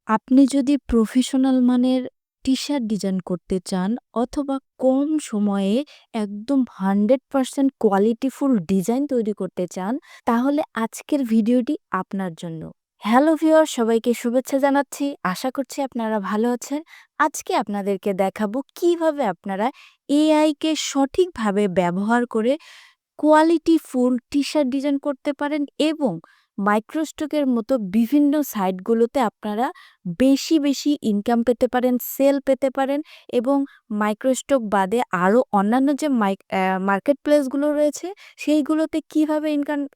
আপনি যদি প্রফেশনাল মানের টি-শার্ট ডিজাইন করতে চান অথবা কম সময়ে একদম 100% কোয়ালিটিফুল ডিজাইন তৈরি করতে চান, তাহলে আজকের ভিডিওটি আপনার জন্য। হ্যালো ভিউয়ার, সবাইকে শুভেচ্ছা জানাচ্ছি। আশা করছি আপনারা ভালো আছেন। আজকে আপনাদেরকে দেখাবো কিভাবে আপনারা এআই কে সঠিকভাবে ব্যবহার করে কোয়ালিটিফুল টি-শার্ট ডিজাইন করতে পারেন এবং মাইক্রোস্টকের মতো বিভিন্ন সাইটগুলোতে আপনারা বেশি ইনকাম পেতে পারেন, সেল পেতে পারেন এবং মাইক্রোস্টক বাদে আরও অন্যান্য যে মার্কেট প্লেসগুলো রয়েছে সেইগুলোতে কিভাবে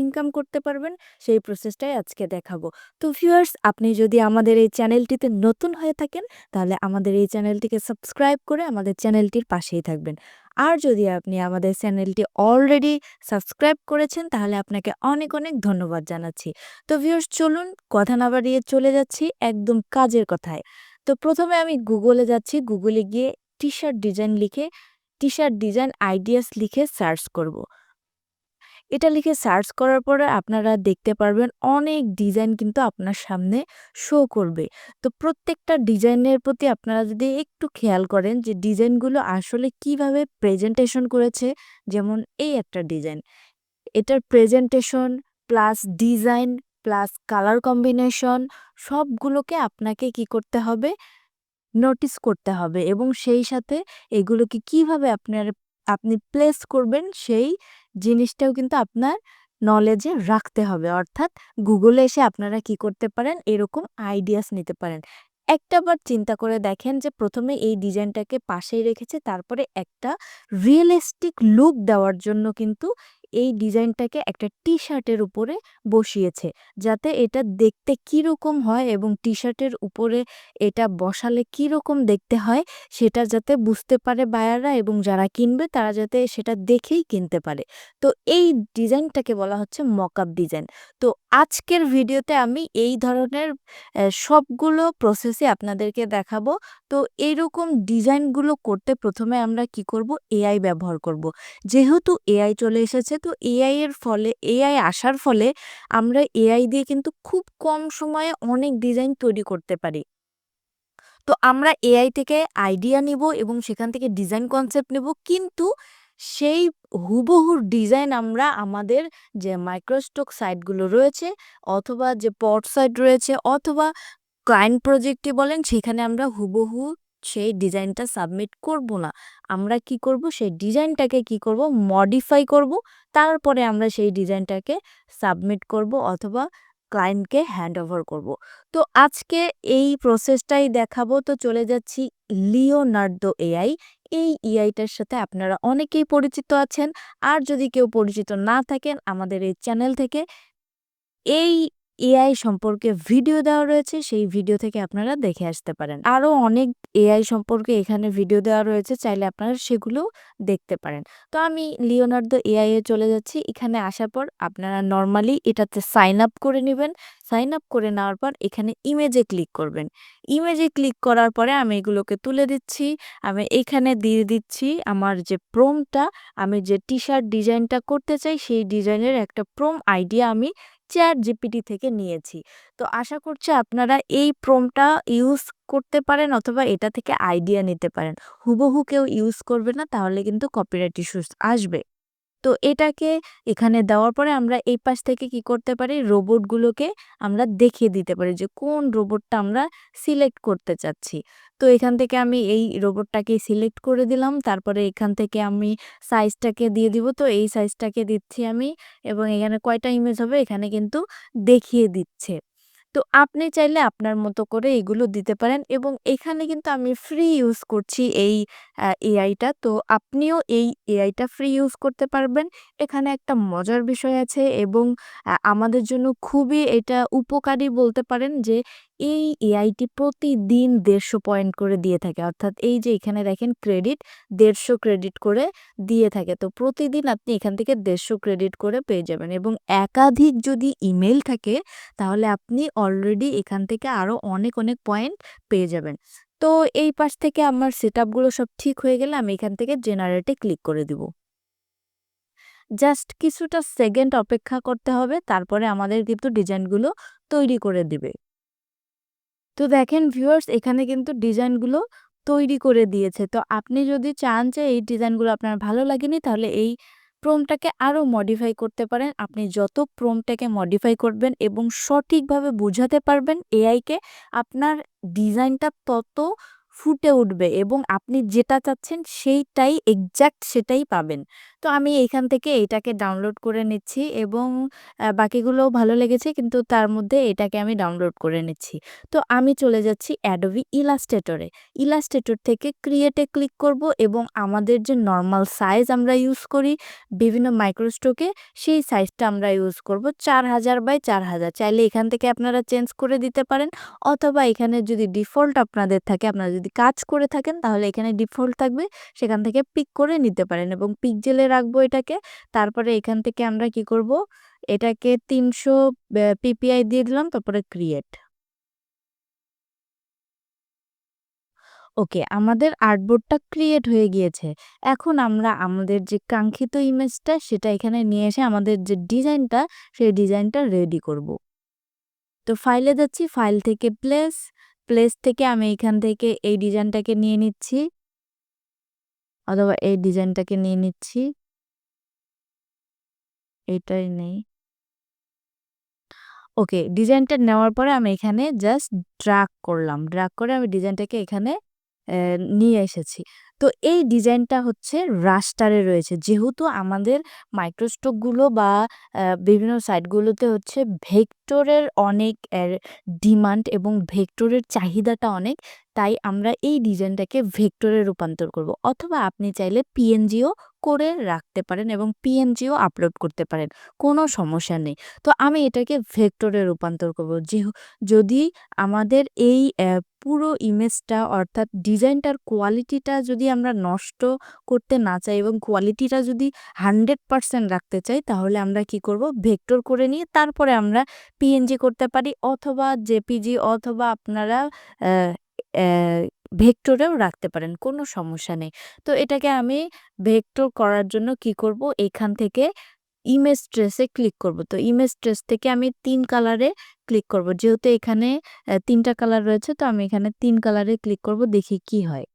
ইনকাম করতে পারবেন সেই প্রসেসটাই আজকে দেখাবো। তো ভিউয়ার্স, আপনি যদি আমাদের এই চ্যানেলটিতে নতুন হয়ে থাকেন তাহলে আমাদের এই চ্যানেলটিকে সাবস্ক্রাইব করে আমাদের চ্যানেলটির পাশেই থাকবেন। আর যদি আপনি আমাদের চ্যানেলটি অলরেডি সাবস্ক্রাইব করেছেন তাহলে আপনাকে অনেক ধন্যবাদ জানাচ্ছি। তো ভিউয়ার্স, চলুন কথা না বাড়িয়ে চলে যাচ্ছি একদম কাজের কথায়। তো প্রথমে আমি গুগলে যাচ্ছি। গুগলে গিয়ে টি-শার্ট ডিজাইন আইডিয়াস লিখে সার্চ করব। এটা লিখে সার্চ করার পরে আপনারা দেখতে পারবেন অনেক ডিজাইন কিন্তু আপনার সামনে শো করবে। তো প্রত্যেকটা ডিজাইনের প্রতি আপনারা যদি একটু খেয়াল করেন যে ডিজাইনগুলো আসলে কিভাবে প্রেজেন্টেশন করেছে। যেমন এই একটা ডিজাইন, এটার presentation plus design plus colour combination সবগুলোকে আপনাকে কি করতে হবে, নোটিস করতে হবে এবং সেই সাথে এগুলোকে কিভাবে আপনি প্লেস করবেন সেই জিনিসটাও কিন্তু আপনার নলেজে রাখতে হবে। অর্থাৎ গুগলে এসে আপনারা কি করতে পারেন, এরকম আইডিয়াস নিতে পারেন। একটাবার চিন্তা করে দেখেন যে প্রথমে এই ডিজাইনটাকে পাশেই রেখেছে, তারপরে একটা রিয়েলিস্টিক লুক দেওয়ার জন্য কিন্তু এই ডিজাইনটাকে একটা টি-শার্টের উপরে বসিয়েছে, যাতে এটা দেখতে কীরকম হয় এবং টি-শার্টের উপরে এটা বসালে কীরকম দেখতে হয় সেটা যাতে বুঝতে পারে বায়াররা এবং যারা কিনবে তারা যাতে সেটা দেখেই কিনতে পারে। তো এই ডিজাইনটাকে বলা হচ্ছে মকআপ ডিজাইন। তো আজকের ভিডিওতে আমি এই ধরনের সবগুলো প্রসেসই আপনাদেরকে দেখাবো। তো এইরকম ডিজাইনগুলো করতে প্রথমে আমরা কি করব, এআই ব্যবহার করব। যেহেতু এআই চলে এসেছে, তো এআই আসার ফলে আমরা এআই দিয়ে কিন্তু খুব কম সময়ে অনেক ডিজাইন তৈরি করতে পারি। তো আমরা এআই থেকে আইডিয়া নিব এবং সেখান থেকে ডিজাইন কনসেপ্ট নেব, কিন্তু সেই হুবহু ডিজাইন আমরা আমাদের যে মাইক্রোস্টক সাইটগুলো রয়েছে অথবা যে পট সাইট রয়েছে অথবা ক্লায়েন্ট প্রজেক্টে বলেন, সেখানে আমরা হুবহু সেই ডিজাইনটা সাবমিট করব না। আমরা কি করব, সেই ডিজাইনটাকে কি করব, মডিফাই করব। তারপরে আমরা সেই ডিজাইনটাকে সাবমিট করব অথবা ক্লায়েন্টকে হ্যান্ড ওভার করব। তো আজকে এই প্রসেসটাই দেখাবো। তো চলে যাচ্ছি লিওনার্দো এআই। এই এআইটার সাথে আপনারা অনেকেই পরিচিত আছেন। আর যদি কেউ পরিচিত না থাকেন, আমাদের এই চ্যানেল থেকে এই এআই সম্পর্কে ভিডিও দেওয়া রয়েছে, সেই ভিডিও থেকে আপনারা দেখে আসতে পারেন। আরও অনেক এআই সম্পর্কে এখানে ভিডিও দেওয়া রয়েছে, চাইলে আপনারা সেগুলোও দেখতে পারেন। তো আমি লিওনার্দো এআই এ চলে যাচ্ছি। এখানে আসার পর আপনারা নরমালি এটাতে সাইন আপ করে নিবেন। সাইন আপ করে নেওয়ার পর এখানে ইমেজে ক্লিক করবেন। ইমেজে ক্লিক করার পরে আমি এগুলোকে তুলে দিচ্ছি। আমি এখানে দিয়ে দিচ্ছি আমার যে প্রম্পটটা, আমি যে টি-শার্ট ডিজাইনটা করতে চাই সেই ডিজাইনের একটা আইডিয়া আমি ChatGPT থেকে নিয়েছি। তো আশা করছি আপনারা এই প্রম্পটটা ইউজ করতে পারেন অথবা এটা থেকে আইডিয়া নিতে পারেন। হুবহু কেউ ইউজ করবে না, তাহলে কিন্তু কপিরাইট ইস্যুস আসবে। তো এটাকে এখানে দেওয়ার পরে আমরা এই পাশ থেকে কি করতে পারি, রোবটগুলোকে আমরা দেখিয়ে দিতে পারি যে কোন রোবটটা আমরা সিলেক্ট করতে চাচ্ছি। তো এখান থেকে আমি এই রোবটটাকে সিলেক্ট করে দিলাম। তারপরে এখান থেকে আমি সাইজটাকে দিয়ে দিব। তো এই সাইজটাকে দিচ্ছি আমি এবং এখানে কয়টা ইমেজ হবে এখানে কিন্তু দেখিয়ে দিচ্ছে। তো আপনি চাইলে আপনার মতো করে এগুলো দিতে পারেন এবং এখানে কিন্তু আমি ফ্রি ইউজ করছি এই এআইটা। তো আপনিও এই এআইটা ফ্রি ইউজ করতে পারবেন। এখানে একটা মজার বিষয় আছে এবং আমাদের জন্য খুবই এটা উপকারী বলতে পারেন যে এই এআইটি প্রতিদিন ১৫০ পয়েন্ট করে দিয়ে থাকে। অর্থাৎ এই যে এখানে দেখেন ক্রেডিট ১৫০ ক্রেডিট করে দিয়ে থাকে। তো প্রতিদিন আপনি এখান থেকে ১৫০ ক্রেডিট করে পেয়ে যাবেন এবং একাধিক যদি ইমেইল থাকে তাহলে আপনি অলরেডি এখান থেকে আরও অনেক পয়েন্ট পেয়ে যাবেন। তো এই পাশ থেকে আমার সেটআপগুলো সব ঠিক হয়ে গেলে আমি এখান থেকে জেনারেটে ক্লিক করে দিব। জাস্ট কিছুটা সেকেন্ড অপেক্ষা করতে হবে, তারপরে আমাদের কিন্তু ডিজাইনগুলো তৈরি করে দিবে। তো দেখেন ভিউয়ার্স এখানে কিন্তু ডিজাইনগুলো তৈরি করে দিয়েছে। তো আপনি যদি চান যে এই ডিজাইনগুলো আপনার ভালো লাগেনি তাহলে এই প্রম্পটটাকে আরো মডিফাই করতে পারেন। আপনি যত প্রম্পটটাকে মডিফাই করবেন এবং সঠিকভাবে বুঝাতে পারবেন এআইকে আপনার ডিজাইনটা তত ফুটে উঠবে এবং আপনি যেটা চাচ্ছেন সেইটাই এক্সাক্ট সেটাই পাবেন। তো আমি এইখান থেকে এইটাকে ডাউনলোড করে নিচ্ছি এবং বাকিগুলোও ভালো লেগেছে কিন্তু তার মধ্যে এটাকে আমি ডাউনলোড করে নিচ্ছি। তো আমি চলে যাচ্ছি Adobe Illustrator এ। Illustrator থেকে ক্রিয়েট এ ক্লিক করব এবং আমাদের যে নরমাল সাইজ আমরা ইউজ করি বিভিন্ন মাইক্রোস্টোকে সেই সাইজটা আমরা ইউজ করব 4000 বাই 4000 চাইলে এখান থেকে আপনারা চেঞ্জ করে দিতে পারেন অথবা এখানে যদি ডিফল্ট আপনাদের থাকে আপনারা যদি কাজ করে থাকেন তাহলে এখানে ডিফল্ট থাকবে সেখান থেকে পিক করে নিতে পারেন এবং পিক্সেলে রাখবো এটাকে। তারপরে এখান থেকে আমরা কি করব এটাকে 300 পিপিআই দিয়ে দিলাম তারপরে ক্রিয়েট। ওকে, আমাদের আর্টবোর্ডটা ক্রিয়েট হয়ে গিয়েছে। এখন আমরা আমাদের যে কাঙ্ক্ষিত ইমেজটা সেটা এখানে নিয়ে এসে আমাদের যে ডিজাইনটা, সেই ডিজাইনটা রেডি করব। তো ফাইলে যাচ্ছি, ফাইল থেকে প্লেস, প্লেস থেকে আমি এখান থেকে এই ডিজাইনটাকে নিয়ে নিচ্ছি অথবা এই ডিজাইনটাকে নিয়ে নিচ্ছি। এটাই নেই। ওকে, ডিজাইনটা নেওয়ার পরে আমি এখানে জাস্ট ড্রাগ করলাম। ড্রাগ করে আমি ডিজাইনটাকে এখানে নিয়ে এসেছি। তো এই ডিজাইনটা হচ্ছে রাস্টারে রয়েছে। যেহেতু আমাদের মাইক্রোস্টোকগুলো বা বিভিন্ন সাইটগুলোতে হচ্ছে ভেক্টরের অনেক ডিমান্ড এবং ভেক্টরের চাহিদাটা অনেক। তাই আমরা এই ডিজাইনটাকে ভেক্টরে রূপান্তর করব। অথবা আপনি চাইলে পিএনজিও করে রাখতে পারেন এবং পিএনজিও আপলোড করতে পারেন। কোনো সমস্যা নেই। তো আমি এটাকে ভেক্টরে রূপান্তর করব। যদি আমাদের এই পুরো ইমেজটা অর্থাৎ ডিজাইনটার কোয়ালিটিটা যদি আমরা নষ্ট করতে না চাই এবং কোয়ালিটিটা যদি 100% রাখতে চাই তাহলে আমরা কি করব ভেক্টর করে নিয়ে তারপরে আমরা পিএনজি করতে পারি অথবা জেপিজি অথবা আপনারা ভেক্টরেও রাখতে পারেন, কোনো সমস্যা নেই। তো এটাকে আমি ভেক্টর করার জন্য কি করব এখান থেকে ইমেজ ট্রেসে ক্লিক করব। তো ইমেজ ট্রেস থেকে আমি ৩ কালারে ক্লিক করব। যেহেতু এখানে ৩ টা কালার রয়েছে তো আমি এখানে ৩ কালারে ক্লিক করব দেখি কি হয়।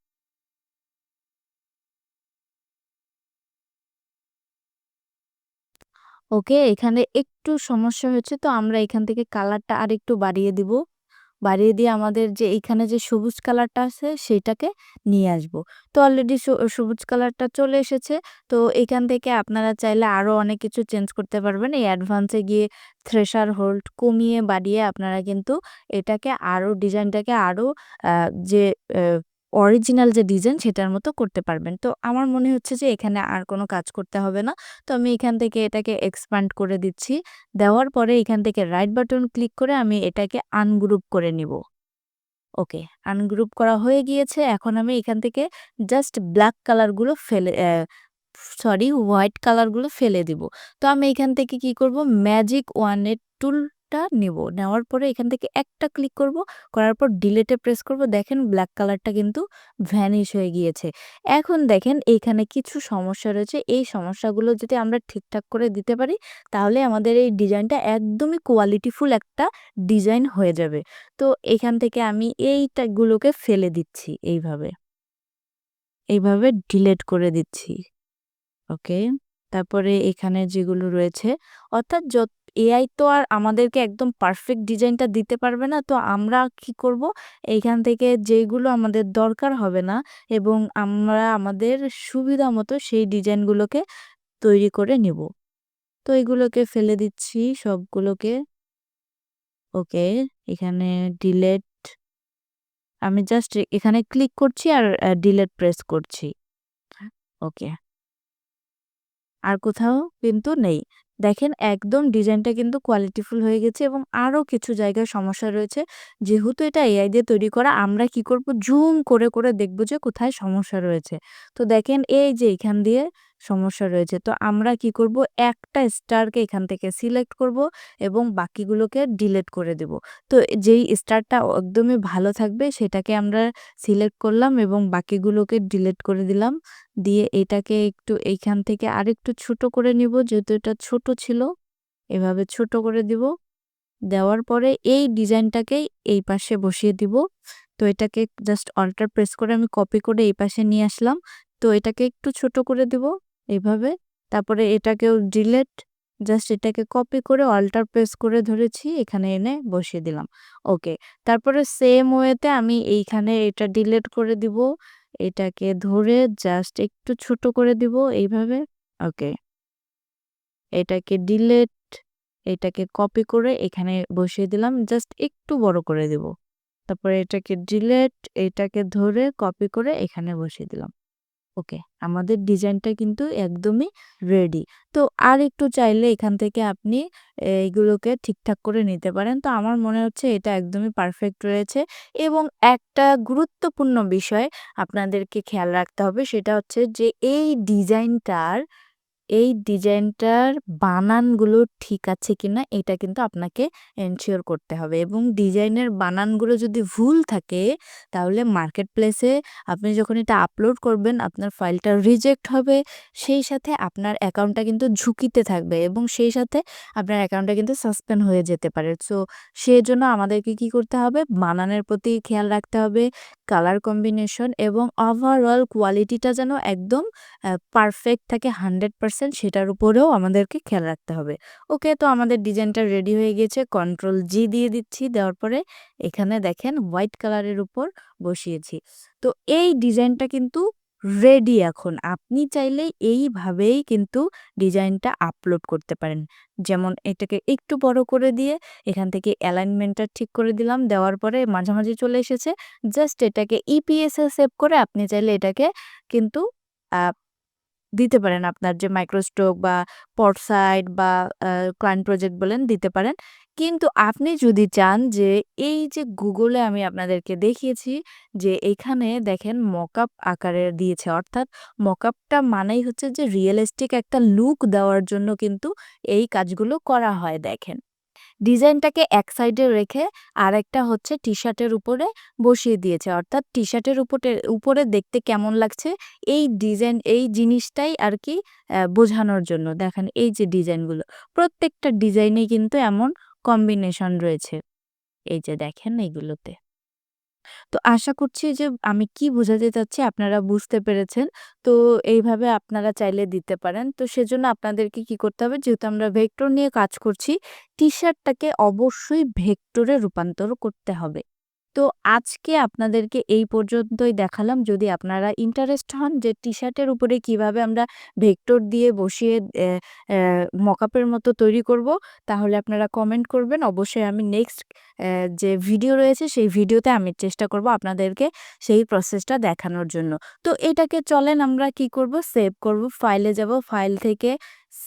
ওকে, এখানে একটু সমস্যা হয়েছে তো আমরা এখান থেকে কালারটা আরেকটু বাড়িয়ে দিব। বাড়িয়ে দিয়ে আমাদের যে এইখানে যে সবুজ কালারটা আছে সেইটাকে নিয়ে আসব। তো অলরেডি সবুজ কালারটা চলে এসেছে। তো এখান থেকে আপনারা চাইলে আরো অনেক কিছু চেঞ্জ করতে পারবেন। এই অ্যাডভান্সে গিয়ে থ্রেশার হোল্ড কমিয়ে বাড়িয়ে আপনারা কিন্তু এটাকে আরো ডিজাইনটাকে আরো যে অরিজিনাল যে ডিজাইন সেটার মতো করতে পারবেন। তো আমার মনে হচ্ছে যে এখানে আর কোনো কাজ করতে হবে না। তো আমি এখান থেকে এটাকে এক্সপ্যান্ড করে দিচ্ছি। দেওয়ার পরে এখান থেকে রাইট বাটন ক্লিক করে আমি এটাকে আনগ্রুপ করে নিব। ওকে, আনগ্রুপ করা হয়ে গিয়েছে। এখন আমি এখান থেকে জাস্ট ব্ল্যাক কালারগুলো ফেলে সরি হোয়াইট কালারগুলো ফেলে দিব। তো আমি এখান থেকে কি করব ম্যাজিক ওয়ানের টুলটা নিব। নেওয়ার পরে এখান থেকে একটা ক্লিক করব। করার পর ডিলিটে প্রেস করব। দেখেন ব্ল্যাক কালারটা কিন্তু ভ্যানিশ হয়ে গিয়েছে। এখন দেখেন এইখানে কিছু সমস্যা রয়েছে। এই সমস্যাগুলো যদি আমরা ঠিকঠাক করে দিতে পারি তাহলে আমাদের এই ডিজাইনটা একদমই কোয়ালিটিফুল একটা ডিজাইন হয়ে যাবে। তো এখান থেকে আমি এইটাগুলোকে ফেলে দিচ্ছি এইভাবে। এইভাবে ডিলিট করে দিচ্ছি। ওকে। তারপরে এখানে যেগুলো রয়েছে অর্থাৎ এআই তো আর আমাদেরকে একদম পারফেক্ট ডিজাইনটা দিতে পারবে না। তো আমরা কি করব এইখান থেকে যেগুলো আমাদের দরকার হবে না এবং আমরা আমাদের সুবিধা মতো সেই ডিজাইনগুলোকে তৈরি করে নিব। তো এগুলোকে ফেলে দিচ্ছি সবগুলোকে। ওকে, এখানে ডিলিট আমি জাস্ট এখানে ক্লিক করছি আর ডিলিট প্রেস করছি। ওকে। আর কোথাও কিন্তু নেই। দেখেন একদম ডিজাইনটা কিন্তু কোয়ালিটিফুল হয়ে গেছে এবং আরো কিছু জায়গায় সমস্যা রয়েছে। যেহেতু এটা এআই দিয়ে তৈরি করা আমরা কি করব জুম করে দেখব যে কোথায় সমস্যা রয়েছে। তো দেখেন এই যে এখান দিয়ে সমস্যা রয়েছে। তো আমরা কি করব একটা স্টারকে এখান থেকে সিলেক্ট করব এবং বাকিগুলোকে ডিলিট করে দেব। তো যেই স্টারটা একদমই ভালো থাকবে সেটাকে আমরা সিলেক্ট করলাম এবং বাকিগুলোকে ডিলিট করে দিলাম। দিয়ে এটাকে একটু এইখান থেকে আরেকটু ছোট করে নিব যেহেতু এটা ছোট ছিল। এভাবে ছোট করে দিব। দেওয়ার পরে এই ডিজাইনটাকেই এই পাশে বসিয়ে দিব। তো এটাকে জাস্ট অল্টার প্রেস করে আমি কপি করে এই পাশে নিয়ে আসলাম। তো এটাকে একটু ছোট করে দিব এভাবে। তারপরে এটাকেও ডিলিট, জাস্ট এটাকে কপি করে অল্টার প্রেস করে ধরেছি, এখানে এনে বসিয়ে দিলাম। ওকে। তারপরে সেম ওয়েতে আমি এইখানে এটা ডিলিট করে দিব। এটাকে ধরে জাস্ট একটু ছোট করে দিব এইভাবে। ওকে। এটাকে ডিলিট, এটাকে কপি করে এখানে বসিয়ে দিলাম। জাস্ট একটু বড় করে দিব। তারপরে এটাকে ডিলিট, এটাকে ধরে কপি করে এখানে বসিয়ে দিলাম। ওকে, আমাদের ডিজাইনটা কিন্তু একদমই রেডি। তো আর একটু চাইলে এখান থেকে আপনি এইগুলোকে ঠিকঠাক করে নিতে পারেন। তো আমার মনে হচ্ছে এটা একদমই পারফেক্ট রয়েছে। এবং একটা গুরুত্বপূর্ণ বিষয় আপনাদেরকে খেয়াল রাখতে হবে, সেটা হচ্ছে যে এই ডিজাইনটার বানানগুলো ঠিক আছে কিনা এটা কিন্তু আপনাকে এনশিওর করতে হবে। এবং ডিজাইনের বানানগুলো যদি ভুল থাকে তাহলে মার্কেট প্লেসে আপনি যখন এটা আপলোড করবেন আপনার ফাইলটা রিজেক্ট হবে। সেই সাথে আপনার অ্যাকাউন্টটা কিন্তু ঝুঁকিতে থাকবে এবং সেই সাথে আপনার অ্যাকাউন্টটা কিন্তু সাসপেন্ড হয়ে যেতে পারে। সো সেজন্য আমাদেরকে কি করতে হবে, বানানের প্রতি খেয়াল রাখতে হবে, কালার কম্বিনেশন এবং ওভারঅল কোয়ালিটিটা যেন একদম পারফেক্ট থাকে 100%, সেটার উপরেও আমাদেরকে খেয়াল রাখতে হবে। ওকে, তো আমাদের ডিজাইনটা রেডি হয়ে গেছে। কন্ট্রোল জি দিয়ে দিচ্ছি, দেওয়ার পরে এখানে দেখেন হোয়াইট কালারের উপর বসিয়েছি। তো এই ডিজাইনটা কিন্তু রেডি। এখন আপনি চাইলে এইভাবেই কিন্তু ডিজাইনটা আপলোড করতে পারেন। যেমন এটাকে একটু বড় করে দিয়ে এখান থেকে অ্যালাইনমেন্টটা ঠিক করে দিলাম, দেওয়ার পরে মাঝামাঝি চলে এসেছে। জাস্ট এটাকে ইপিএস এ সেভ করে আপনি চাইলে এটাকে কিন্তু আহ দিতে পারেন আপনার যে মাইক্রোস্ট্রোক বা পটসাইট বা ক্লায়েন্ট প্রজেক্ট বলেন, দিতে পারেন। কিন্তু আপনি যদি চান যে এই যে গুগলে আমি আপনাদেরকে দেখিয়েছি যে এখানে দেখেন মকআপ আকারে দিয়েছে, অর্থাৎ মকআপটা মানেই হচ্ছে যে রিয়েলিস্টিক একটা লুক দেওয়ার জন্য কিন্তু এই কাজগুলো করা হয়। দেখেন ডিজাইনটাকে এক সাইডে রেখে আরেকটা হচ্ছে টি-শার্টের উপরে বসিয়ে দিয়েছে। অর্থাৎ টি-শার্টের উপরে দেখতে কেমন লাগছে এই জিনিসটাই আরকি বোঝানোর জন্য। দেখেন এই যে ডিজাইনগুলো, প্রত্যেকটা ডিজাইনেই কিন্তু এমন কম্বিনেশন রয়েছে। এই যে দেখেন এইগুলোতে। তো আশা করছি যে আমি কি বোঝাতে চাচ্ছি আপনারা বুঝতে পেরেছেন। তো এইভাবে আপনারা চাইলে দিতে পারেন। তো সেজন্য আপনাদেরকে কি করতে হবে, যেহেতু আমরা ভেক্টর নিয়ে কাজ করছি, টি-শার্টটাকে অবশ্যই ভেক্টরে রূপান্তর করতে হবে। তো আজকে আপনাদেরকে এই পর্যন্তই দেখালাম। যদি আপনারা ইন্টারেস্ট হন যে টি-শার্টের উপরে কিভাবে আমরা ভেক্টর দিয়ে বসিয়ে অ্যা অ্যা মকআপের মতো তৈরি করব, তাহলে আপনারা কমেন্ট করবেন। অবশ্যই আমি নেক্সট যে ভিডিও রয়েছে সেই ভিডিওতে আমি চেষ্টা করব আপনাদেরকে সেই প্রসেসটা দেখানোর জন্য। তো এটাকে চলেন আমরা কি করব, সেভ করব। ফাইলে যাব, ফাইল থেকে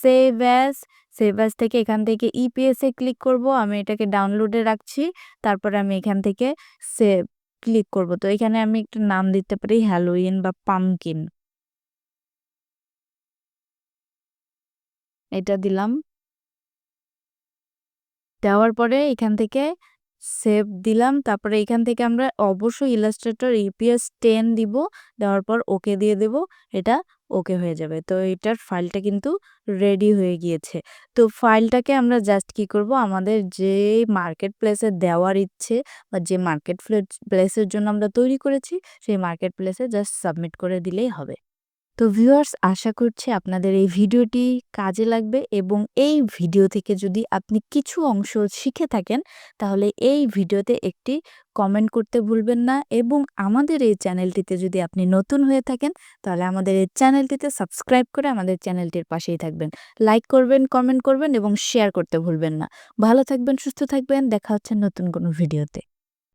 সেভ অ্যাজ, সেভ অ্যাজ থেকে এখান থেকে ইপিএস এ ক্লিক করব। আমি এটাকে ডাউনলোডে রাখছি। তারপরে আমি এখান থেকে সেভ ক্লিক করব। তো এখানে আমি একটু নাম দিতে পারি হ্যালোইন বা পামকিন। এটা দিলাম। দেওয়ার পরে এখান থেকে সেভ দিলাম। তারপরে এখান থেকে আমরা অবশ্যই ইলাস্ট্রেটর ইপিএস 10 দিব। দেওয়ার পর ওকে দিয়ে দেব। এটা ওকে হয়ে যাবে। তো এটার ফাইলটা কিন্তু রেডি হয়ে গিয়েছে। তো ফাইলটাকে আমরা জাস্ট কি করব, আমাদের যে মার্কেট প্লেসে দেওয়ার ইচ্ছে বা যে মার্কেট প্লেসের জন্য আমরা তৈরি করেছি সেই মার্কেট প্লেসে জাস্ট সাবমিট করে দিলেই হবে। তো ভিউয়ার্স, আশা করছি আপনাদের এই ভিডিওটি কাজে লাগবে এবং এই ভিডিও থেকে যদি আপনি কিছু অংশ শিখে থাকেন তাহলে এই ভিডিওতে একটি কমেন্ট করতে ভুলবেন না এবং আমাদের এই চ্যানেলটিতে যদি আপনি নতুন হয়ে থাকেন তাহলে আমাদের এই চ্যানেলটিতে সাবস্ক্রাইব করে আমাদের চ্যানেলটির পাশেই থাকবেন। লাইক করবেন, কমেন্ট করবেন এবং শেয়ার করতে ভুলবেন না। ভালো থাকবেন, সুস্থ থাকবেন। দেখা হচ্ছে নতুন কোনো ভিডিওতে।